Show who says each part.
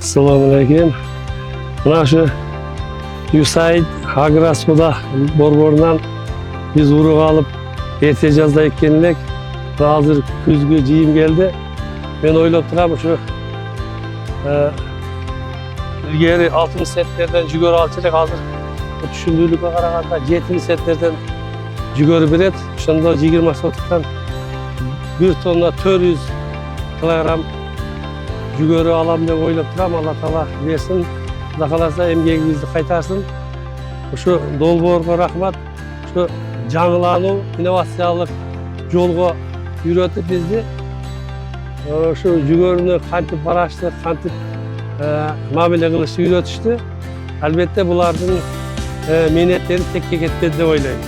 Speaker 1: Assalamualaikum. Mana shu USAID Agrasuda borborundan biz urug alıp erta yazda ekkenlik. Hazır kuzgi jiyim geldi. Ben oylab turam şu ilgari 6 setlerden jigör alçılık hazır düşündüğülükle qaraganda 7 setlerden jigör beret. Şunda 20 sotuktan 1 tonna 400 kilogram jigörü alam deb oylab turam. Allah taala versin. Xudo kalasa emgegimizni qaytarsın. Şu dolborga rahmat. Şu жаңылануу, инновациялык жолго үйрөтүп бизди. Şu жүгөрүнү кантип барашты, кантип мамиле кылышты үйрөтүштү. Албетте булардын менеттери текке кетпеди деп ойлойм.